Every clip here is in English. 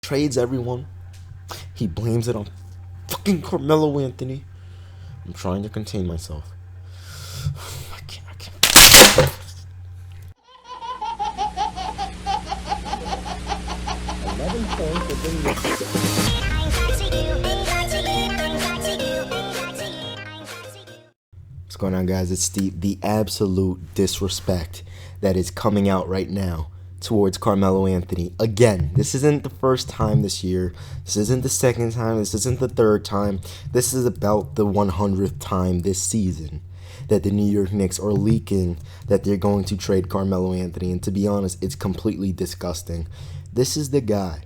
trades everyone. He blames it on fucking Carmelo Anthony. I'm trying to contain myself. I can't. 11 points within What's going on, guys? It's Steve. The absolute disrespect that is coming out right now towards Carmelo Anthony. Again, this isn't the first time this year. This isn't the second time. This isn't the third time. This is about the 100th time this season that the New York Knicks are leaking that they're going to trade Carmelo Anthony. And to be honest, it's completely disgusting. This is the guy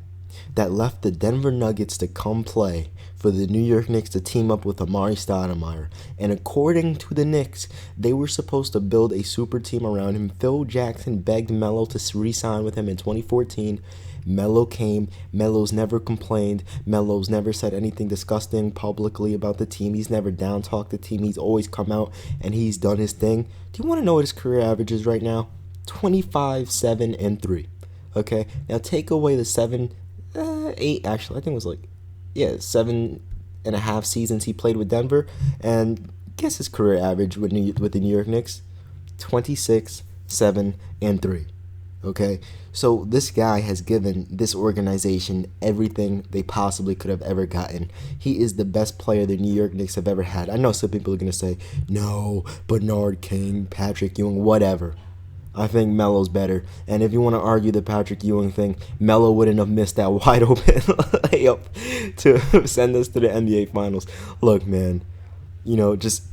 that left the Denver Nuggets to come play for the New York Knicks to team up with Amari Stoudemire. And according to the Knicks, they were supposed to build a super team around him. Phil Jackson begged Melo to re-sign with him in 2014. Melo came. Melo's never complained. Melo's never said anything disgusting publicly about the team. He's never down-talked the team. He's always come out and he's done his thing. Do you want to know what his career average is right now? 25, 7, and 3. Okay? Now take away the 8, actually. I think it was 7.5 seasons he played with Denver. And guess his career average with the New York Knicks? 26, 7, and 3. Okay? So this guy has given this organization everything they possibly could have ever gotten. He is the best player the New York Knicks have ever had. I know some people are going to say, no, Bernard King, Patrick Ewing, whatever. I think Melo's better. And if you want to argue the Patrick Ewing thing, Melo wouldn't have missed that wide open layup to send us to the NBA Finals. Look, man, just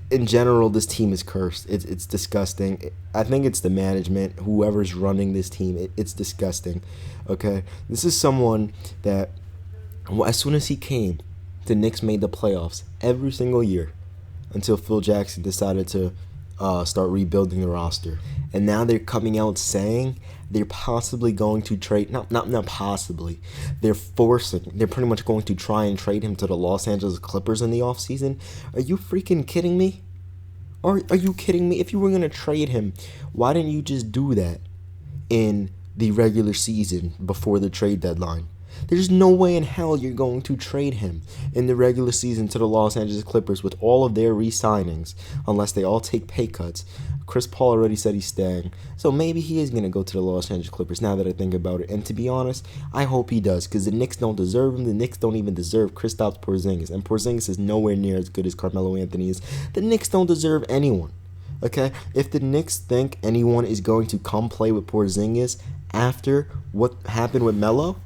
in general, this team is cursed. It's disgusting. I think it's the management, whoever's running this team. It's disgusting. Okay? This is someone that, as soon as he came, the Knicks made the playoffs every single year until Phil Jackson decided to start rebuilding the roster. And now they're coming out saying they're possibly going to trade, not possibly, they're pretty much going to try and trade him to the Los Angeles Clippers in the offseason. Are you freaking kidding me? Are you kidding me? If you were going to trade him, why didn't you just do that in the regular season before the trade deadline? There's no way in hell you're going to trade him in the regular season to the Los Angeles Clippers with all of their re-signings, unless they all take pay cuts. Chris Paul already said he's staying, so maybe he is going to go to the Los Angeles Clippers now that I think about it. And to be honest, I hope he does, because the Knicks don't deserve him. The Knicks don't even deserve Kristaps Porzingis, and Porzingis is nowhere near as good as Carmelo Anthony is. The Knicks don't deserve anyone. Okay, if the Knicks think anyone is going to come play with Porzingis after what happened with Melo,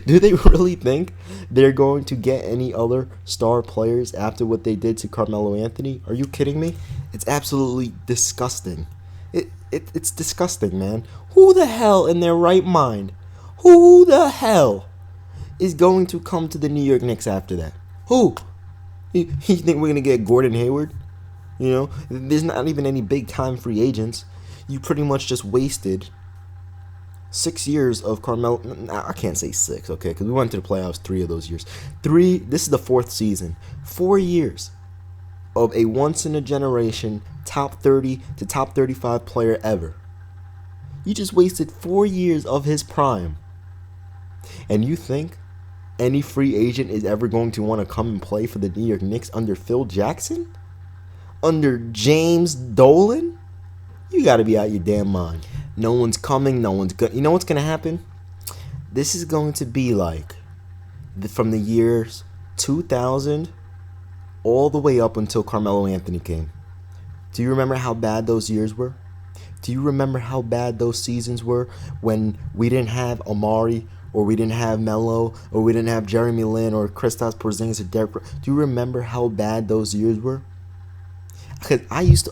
do they really think they're going to get any other star players after what they did to Carmelo Anthony? Are you kidding me? It's absolutely disgusting. It's disgusting, man. Who the hell in their right mind, who the hell is going to come to the New York Knicks after that? Who? You think we're going to get Gordon Hayward? There's not even any big-time free agents. You pretty much just wasted 6 years of Carmelo. I can't say 6, okay, because we went to the playoffs 3 of those years. This is the 4th season. 4 years of a once-in-a-generation top 30 to top 35 player ever. You just wasted 4 years of his prime. And you think any free agent is ever going to want to come and play for the New York Knicks under Phil Jackson? Under James Dolan? You got to be out your damn mind. No one's coming. No one's good. You know what's going to happen? This is going to be like from the years 2000 all the way up until Carmelo Anthony came. Do you remember how bad those years were? Do you remember how bad those seasons were when we didn't have Amari, or we didn't have Melo, or we didn't have Jeremy Lin, or Kristaps Porzingis, or Derrick Rose? Do you remember how bad those years were? Because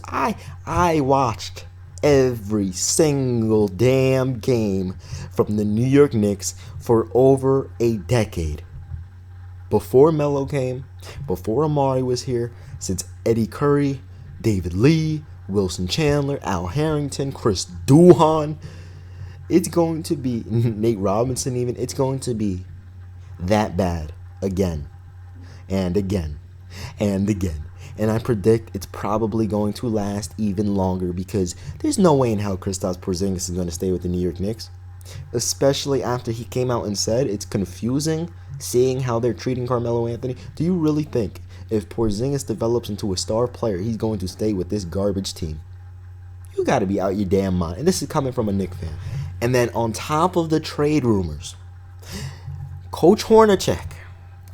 I watched every single damn game from the New York Knicks for over a decade. Before Melo came, before Amari was here, since Eddie Curry, David Lee, Wilson Chandler, Al Harrington, Chris Dwyane, it's going to be, Nate Robinson even, it's going to be that bad again and again and again. And I predict it's probably going to last even longer, because there's no way in hell Kristaps Porzingis is going to stay with the New York Knicks. especially after he came out and said it's confusing seeing how they're treating Carmelo Anthony. Do you really think if Porzingis develops into a star player, he's going to stay with this garbage team? You got to be out your damn mind. And this is coming from a Knicks fan. And then on top of the trade rumors, Coach Hornacek,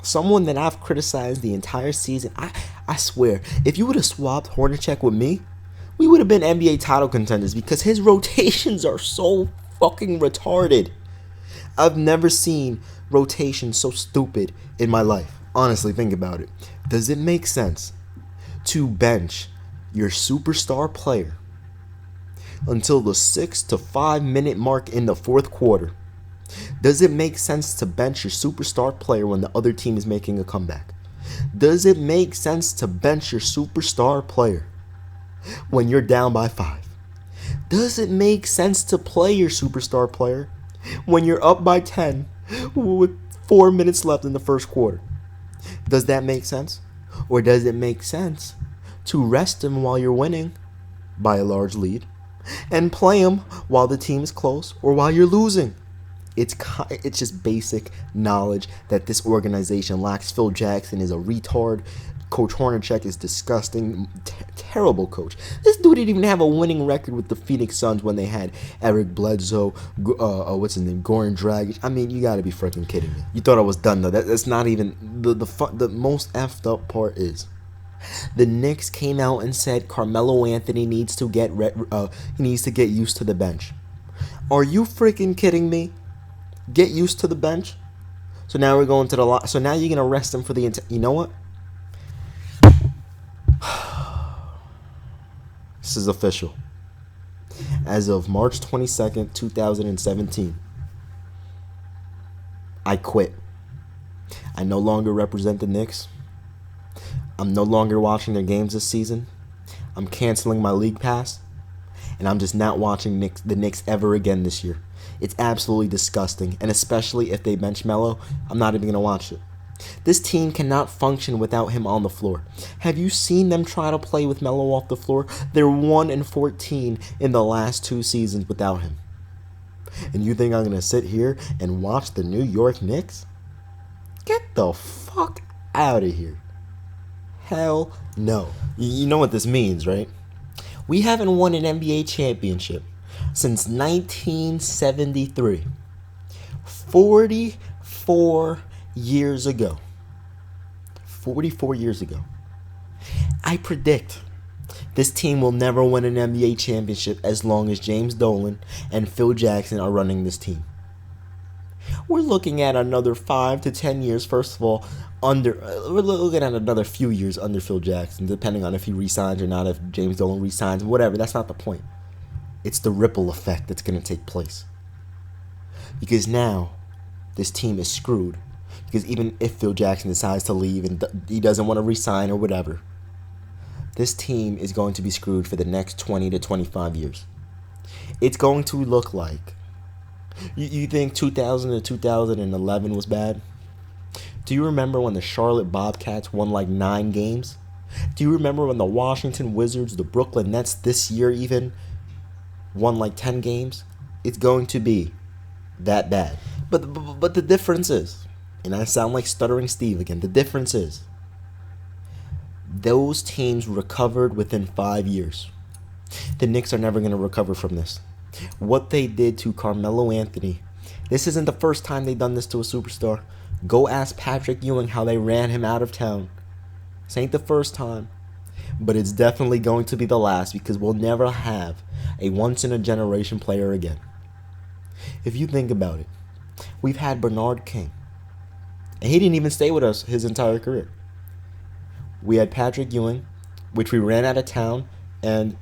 someone that I've criticized the entire season, I swear, if you would have swapped Hornacek with me, we would have been NBA title contenders because his rotations are so fucking retarded. I've never seen rotation so stupid in my life. Honestly, think about it. Does it make sense to bench your superstar player until the 6 to 5 minute mark in the fourth quarter? Does it make sense to bench your superstar player when the other team is making a comeback? Does it make sense to bench your superstar player when you're down by 5? Does it make sense to play your superstar player when you're up by 10 with 4 minutes left in the first quarter? Does that make sense? Or does it make sense to rest him while you're winning by a large lead and play him while the team is close or while you're losing? It's just basic knowledge that this organization lacks. Phil Jackson is a retard. Coach Hornacek is disgusting, terrible coach. This dude didn't even have a winning record with the Phoenix Suns when they had Eric Bledsoe, Goran Dragic. I mean, you gotta be freaking kidding me. You thought I was done though. That's not even the most effed up part is the Knicks came out and said Carmelo Anthony needs to get used to the bench. Are you freaking kidding me? Get used to the bench. So now we're going to the so now you're gonna rest him for the you know what? This is official. As of March 22nd, 2017, I quit. I no longer represent the Knicks. I'm no longer watching their games this season. I'm canceling my league pass. And I'm just not watching the Knicks ever again this year. It's absolutely disgusting. And especially if they bench Melo, I'm not even going to watch it. This team cannot function without him on the floor. Have you seen them try to play with Melo off the floor? They're 1-14 in the last 2 seasons without him. And you think I'm going to sit here and watch the New York Knicks? Get the fuck out of here. Hell no. You know what this means, right? We haven't won an NBA championship since 1973. 44 years ago. 44 years ago. I predict this team will never win an NBA championship as long as James Dolan and Phil Jackson are running this team. We're looking at another 5 to 10 years, first of all, we're looking at another few years under Phil Jackson, depending on if he resigns or not, if James Dolan resigns, whatever. That's not the point. It's the ripple effect that's going to take place. Because now, this team is screwed. Because even if Phil Jackson decides to leave and he doesn't want to resign or whatever, this team is going to be screwed for the next 20 to 25 years. It's going to look like, you think 2000 to 2011 was bad? Do you remember when the Charlotte Bobcats won like 9 games? Do you remember when the Washington Wizards, the Brooklyn Nets this year even won like 10 games? It's going to be that bad. But the difference is, and I sound like Stuttering Steve again, the difference is those teams recovered within 5 years. The Knicks are never going to recover from this. What they did to Carmelo Anthony, this isn't the first time they've done this to a superstar. Go ask Patrick Ewing how they ran him out of town. This ain't the first time, but it's definitely going to be the last because we'll never have a once-in-a-generation player again. If you think about it, we've had Bernard King, and he didn't even stay with us his entire career. We had Patrick Ewing, which we ran out of town, and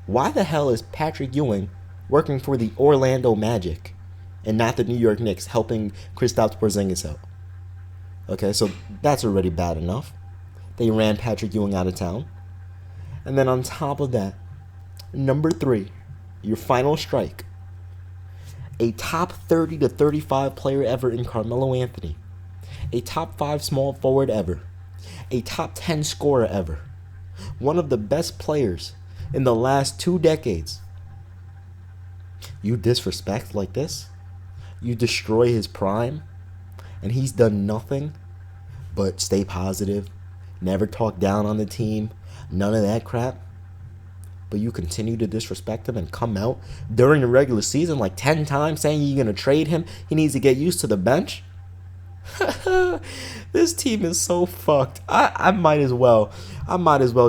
why the hell is Patrick Ewing working for the Orlando Magic and not the New York Knicks, helping Kristaps Porzingis out? Okay, so that's already bad enough. They ran Patrick Ewing out of town. And then on top of that, number 3, your final strike. A top 30 to 35 player ever in Carmelo Anthony. A top 5 small forward ever. A top 10 scorer ever. One of the best players in the last 2 decades. You disrespect like this? You destroy his prime, and he's done nothing but stay positive, never talk down on the team, none of that crap. But you continue to disrespect him and come out during the regular season like 10 times saying you're going to trade him. He needs to get used to the bench. This team is so fucked. I might as well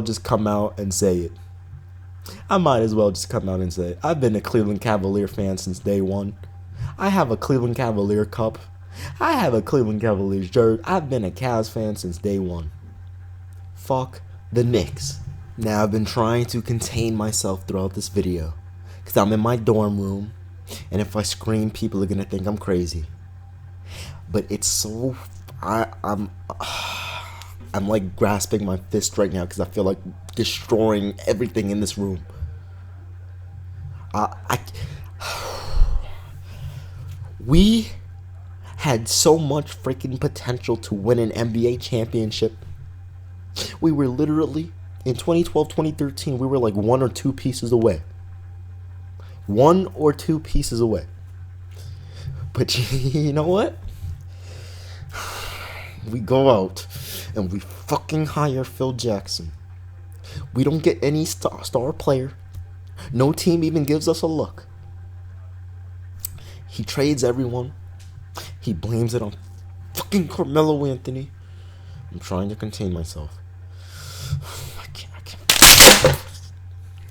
just come out and say it. I've been a Cleveland Cavalier fan since day one. I have a Cleveland Cavalier cup. I have a Cleveland Cavaliers jersey. I've been a Cavs fan since day one. Fuck the Knicks. Now, I've been trying to contain myself throughout this video because I'm in my dorm room, and if I scream, people are going to think I'm crazy. But it's so... I'm like grasping my fist right now because I feel like destroying everything in this room. We had so much freaking potential to win an NBA championship. We were literally, in 2012, 2013, we were like 1 or 2 pieces away. 1 or 2 pieces away. But you know what? We go out and we fucking hire Phil Jackson. We don't get any star player. No team even gives us a look. He trades everyone. He blames it on fucking Carmelo Anthony. I'm trying to contain myself.